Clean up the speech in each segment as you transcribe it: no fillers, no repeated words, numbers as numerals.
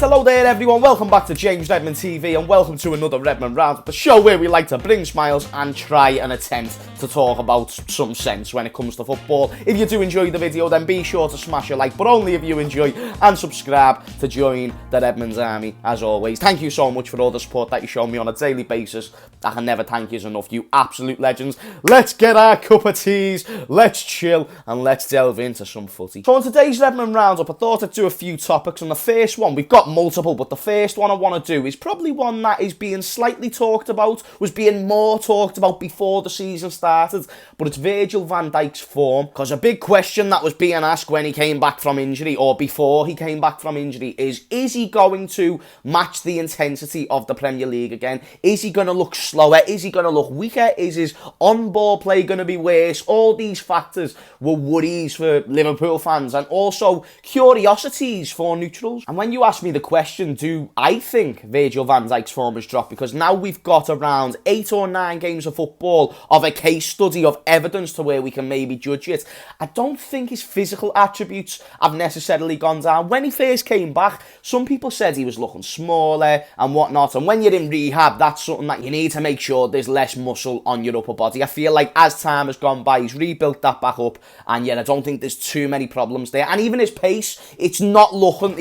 hello there everyone, welcome back to James Redmond TV and welcome to another Redmond Round, the show where we like to bring smiles and try and attempt to talk about some sense when it comes to football. If you do enjoy the video, then be sure to smash a like, but only if you enjoy, and subscribe to join the Redmond's army as always. Thank you so much for all the support that you show me on a daily basis. I can never thank you enough, you absolute legends. Let's get our cup of teas, let's chill, and let's delve into some footy. So on today's Redmond Roundup, I thought I'd do a few topics, and the first one, we've got multiple, but the first one I want to do is probably one that is being slightly talked about, was being more talked about before the season started, but it's Virgil Van Dijk's form, because a big question that was being asked when he came back from injury, or before he came back from injury, is he going to match the intensity of the Premier League again? Is he going to look slower? Is he going to look weaker? Is his on-ball play going to be worse? All these factors were worries for Liverpool fans, and also curiosities for neutrals. And when you ask me the question, do I think Virgil van Dijk's form has dropped, because now we've got around 8 or 9 games of football of a case study of evidence to where we can maybe judge it, I don't think his physical attributes have necessarily gone down. When he first came back, some people said he was looking smaller and whatnot, and when you're in rehab, that's something that you need to make sure there's less muscle on your upper body. I feel like as time has gone by, he's rebuilt that back up, and yeah, I don't think there's too many problems there. And even his pace, he's not looking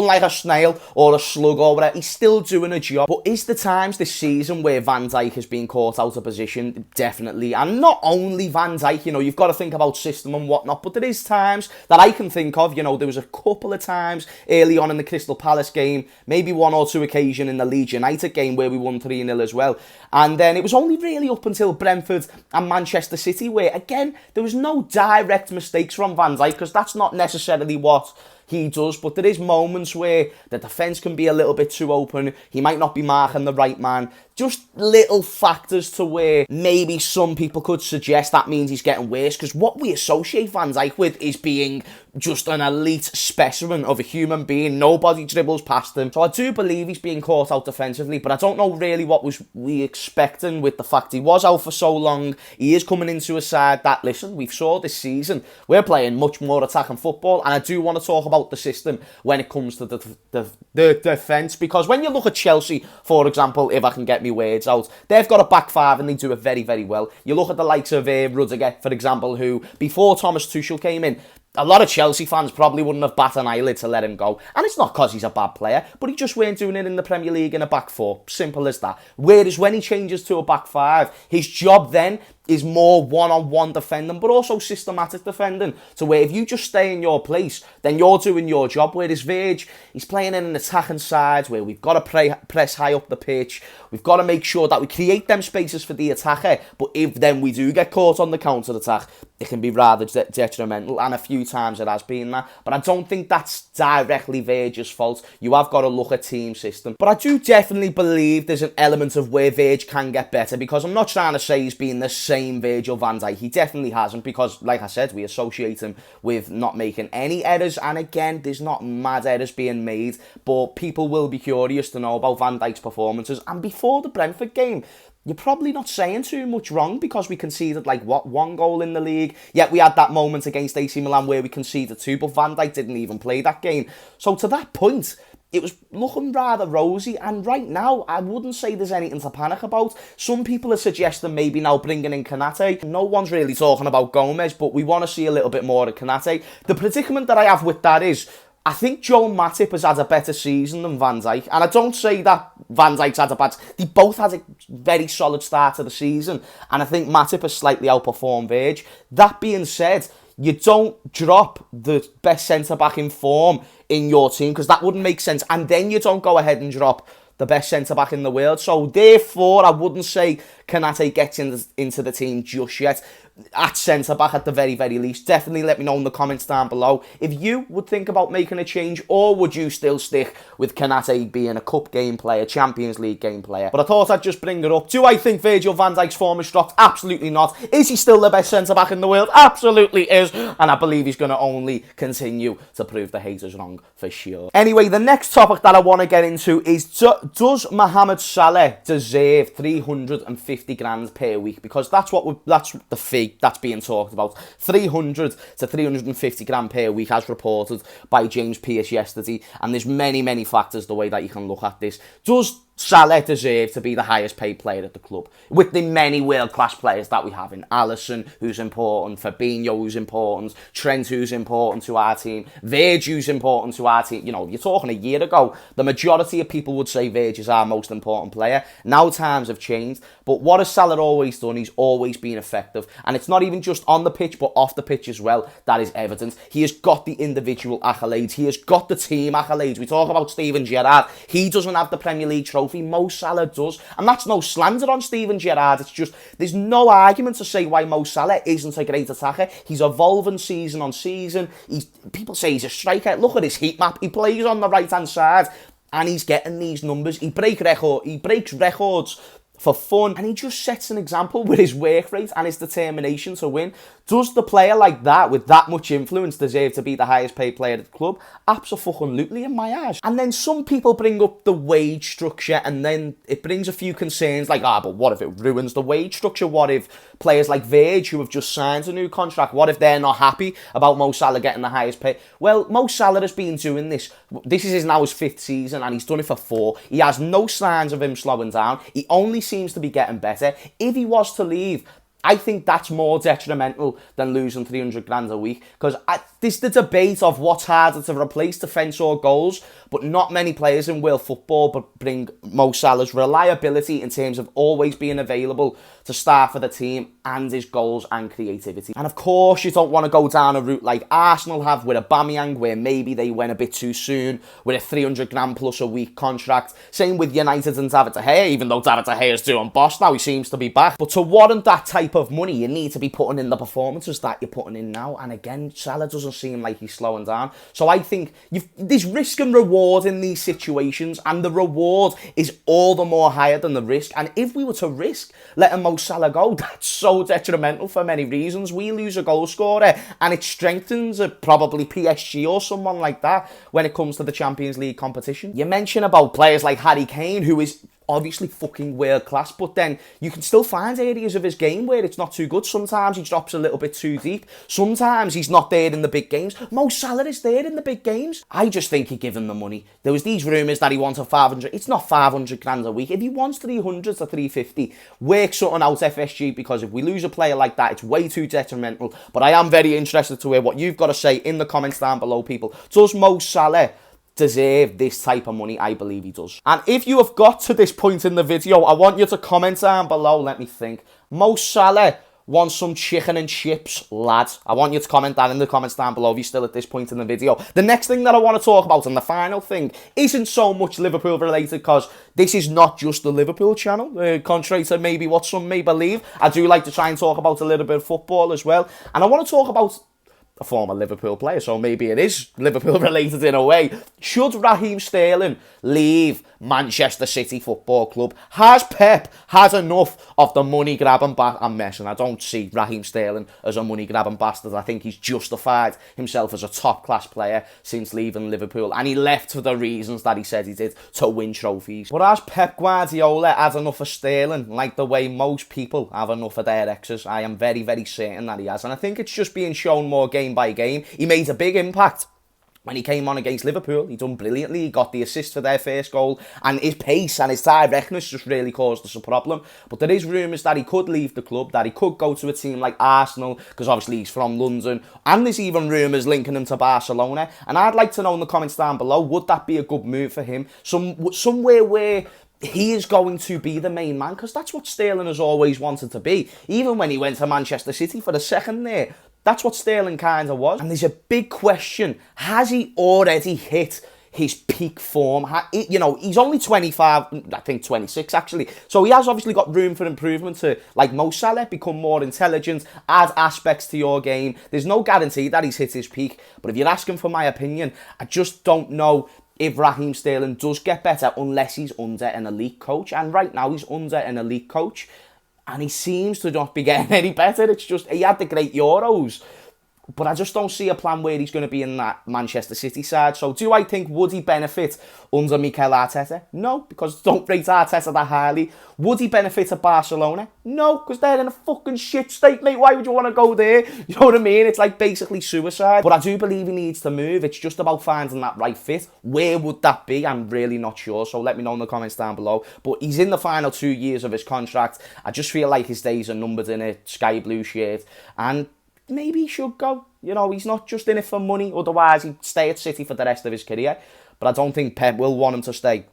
like a snail or a slug or whatever. He's still doing a job. But is there times this season where Van Dijk has been caught out of position? Definitely. And not only Van Dijk, you know, you've got to think about system and whatnot, but there is times that I can think of, you know, there was a couple of times early on in the Crystal Palace game, maybe 1 or 2 occasions in the Leeds United game where we won 3-0 as well. And then it was only really up until Brentford and Manchester City where, again, there was no direct mistakes from Van Dijk, because that's not necessarily what he does, but there is moments where the defence can be a little bit too open, he might not be marking the right man, just little factors to where maybe some people could suggest that means he's getting worse, because what we associate Van Dijk with is being just an elite specimen of a human being. Nobody dribbles past him. So I do believe he's being caught out defensively, but I don't know really what was we expecting with the fact he was out for so long. He is coming into a side that, listen, we've saw this season, we're playing much more attacking football, and I do want to talk about the system when it comes to the defence, because when you look at Chelsea, for example, if I can get me words out, they've got a back five and they do it very, very well. You look at the likes of Rudiger, for example, who, before Thomas Tuchel came in, a lot of Chelsea fans probably wouldn't have batted an eyelid to let him go. And it's not because he's a bad player, but he just weren't doing it in the Premier League in a back four. Simple as that. Whereas when he changes to a back five, his job then is more one-on-one defending, but also systematic defending, to where if you just stay in your place, then you're doing your job. Whereas Virg, he's playing in an attacking side where we've got to press high up the pitch, we've got to make sure that we create them spaces for the attacker, but if then we do get caught on the counter-attack, it can be rather detrimental, and a few times it has been that. But I don't think that's directly Virg's fault. You have got to look at team system. But I do definitely believe there's an element of where Virg can get better, because I'm not trying to say he's been the same Virgil van Dijk. He definitely hasn't, because, like I said, we associate him with not making any errors, and again, there's not mad errors being made, but people will be curious to know about Van Dijk's performances. And before the Brentford game, you're probably not saying too much wrong, because we conceded, 1 goal in the league. Yet we had that moment against AC Milan where we conceded 2, but Van Dijk didn't even play that game. So to that point, it was looking rather rosy, and right now, I wouldn't say there's anything to panic about. Some people are suggesting maybe now bringing in Konate. No one's really talking about Gomez, but we want to see a little bit more of Konate. The predicament that I have with that is, I think Joel Matip has had a better season than Van Dijk, and I don't say that Van Dijk's had a bad... They both had a very solid start to the season, and I think Matip has slightly outperformed Virg. That being said, you don't drop the best centre-back in form in your team, because that wouldn't make sense. And then you don't go ahead and drop the best centre-back in the world. So therefore, I wouldn't say Konate gets into the team just yet. At centre-back at the very, very least. Definitely let me know in the comments down below if you would think about making a change, or would you still stick with Konate being a cup game player, Champions League game player. But I thought I'd just bring it up. Do I think Virgil van Dijk's form has dropped? Absolutely not. Is he still the best centre-back in the world? Absolutely is. And I believe he's going to only continue to prove the haters wrong, for sure. Anyway, the next topic that I want to get into is, does Mohamed Salah deserve £350 350 grand per week, because that's the fee that's being talked about. 300 to 350 grand per week, as reported by James Pearce yesterday. And there's many factors the way that you can look at this. Does Salah deserve to be the highest paid player at the club, with the many world-class players that we have in Alisson, who's important, Fabinho, who's important, Trent, who's important to our team, Virgil, who's important to our team? You know, you're talking a year ago, the majority of people would say Virgil is our most important player. Now times have changed, but what has Salah always done? He's always been effective, and it's not even just on the pitch, but off the pitch as well. That is evident. He has got the individual accolades. He has got the team accolades. We talk about Steven Gerrard. He doesn't have the Premier League trophy. Mo Salah does, and that's no slander on Steven Gerrard. It's just, there's no argument to say why Mo Salah isn't a great attacker. He's evolving season on season. People say he's a striker. Look at his heat map. He plays on the right hand side, and he's getting these numbers. He breaks records for fun, and he just sets an example with his work rate and his determination to win. Does the player like that, with that much influence, deserve to be the highest paid player at the club? Absolutely, in my eyes. And then some people bring up the wage structure, and then it brings a few concerns like, but what if it ruins the wage structure? What if players like Virgil, who have just signed a new contract, what if they're not happy about Mo Salah getting the highest pay? Well, Mo Salah has been doing this. This is now his 5th season, and he's done it for 4. He has no signs of him slowing down. He only seems to be getting better. If he was to leave, I think that's more detrimental than losing 300 grand a week, because there's the debate of what's harder to replace, defence or goals, but not many players in world football but bring Mo Salah's reliability in terms of always being available to start for the team, and his goals and creativity. And of course, you don't want to go down a route like Arsenal have with Aubameyang, where maybe they went a bit too soon with a 300 grand plus a week contract. Same with United and David De Gea, even though David De Gea is doing boss now, he seems to be back. But to warrant that type of money, you need to be putting in the performances that you're putting in now. And again, Salah doesn't seem like he's slowing down. So I think there's risk and reward in these situations, and the reward is all the more higher than the risk. And if we were to risk letting Mo Salah go, that's so detrimental for many reasons. We lose a goal scorer, and it strengthens probably PSG or someone like that when it comes to the Champions League competition. You mention about players like Harry Kane, who is obviously fucking world class, but then you can still find areas of his game where it's not too good. Sometimes he drops a little bit too deep. Sometimes he's not there in the big games. Mo Salah is there in the big games. I just think you give him the money. There was these rumours that he wanted 500. It's not 500 grand a week. If he wants 300 to 350, work something out, FSG, because if we lose a player like that, it's way too detrimental. But I am very interested to hear what you've got to say in the comments down below, people. Does Mo Salah deserve this type of money? I believe he does. And if you have got to this point in the video, I want you to comment down below. Let me think. Mo Salah wants some chicken and chips, lad. I want you to comment that in the comments down below if you're still at this point in the video. The next thing that I want to talk about, and the final thing, isn't so much Liverpool related, because this is not just the Liverpool channel, contrary to maybe what some may believe. I do like to try and talk about a little bit of football as well. And I want to talk about a former Liverpool player, so maybe it is Liverpool related in a way. Should Raheem Sterling leave Manchester City Football Club? Has Pep had enough of the money grabbing I'm messing. I don't see Raheem Sterling as a money grabbing bastard. I think he's justified himself as a top class player since leaving Liverpool, and he left for the reasons that he said he did, to win trophies. But has Pep Guardiola had enough of Sterling, like the way most people have enough of their exes? I am very certain that he has, and I think it's just being shown more game by game. He made a big impact when he came on against Liverpool. He done brilliantly. He got the assist for their first goal, and his pace and his directness just really caused us a problem. But there is rumours that he could leave the club, that he could go to a team like Arsenal, because obviously he's from London, and there's even rumours linking him to Barcelona. And I'd like to know in the comments down below, would that be a good move for him? Somewhere where he is going to be the main man, because that's what Sterling has always wanted to be. Even when he went to Manchester City for a second there, that's what Sterling kind of was. And there's a big question. Has he already hit his peak form? You know, he's only 25, I think 26 actually. So he has obviously got room for improvement to, like Mo Salah, become more intelligent, add aspects to your game. There's no guarantee that he's hit his peak. But if you're asking for my opinion, I just don't know if Raheem Sterling does get better unless he's under an elite coach. And right now he's under an elite coach, and he seems to not be getting any better. It's just, he had the great Euros But I just don't see a plan where he's going to be in that Manchester City side. So do I think, would he benefit under Mikel Arteta? No, because I don't rate Arteta that highly. Would he benefit at Barcelona? No, because they're in a fucking shit state, mate. Why would you want to go there? You know what I mean? It's like basically suicide. But I do believe he needs to move. It's just about finding that right fit. Where would that be? I'm really not sure. So let me know in the comments down below. But he's in the final 2 years of his contract. I just feel like his days are numbered in a sky blue shirt. And maybe he should go. You know, he's not just in it for money. Otherwise, he'd stay at City for the rest of his career. But I don't think Pep will want him to stay.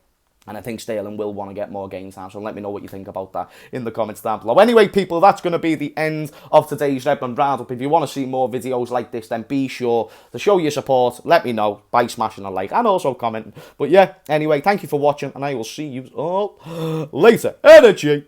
And I think Sterling will want to get more game time. So let me know what you think about that in the comments down below. Anyway, people, that's going to be the end of today's Redmond Roundup. If you want to see more videos like this, then be sure to show your support. Let me know by smashing a like and also commenting. But yeah, anyway, thank you for watching. And I will see you all later. Energy!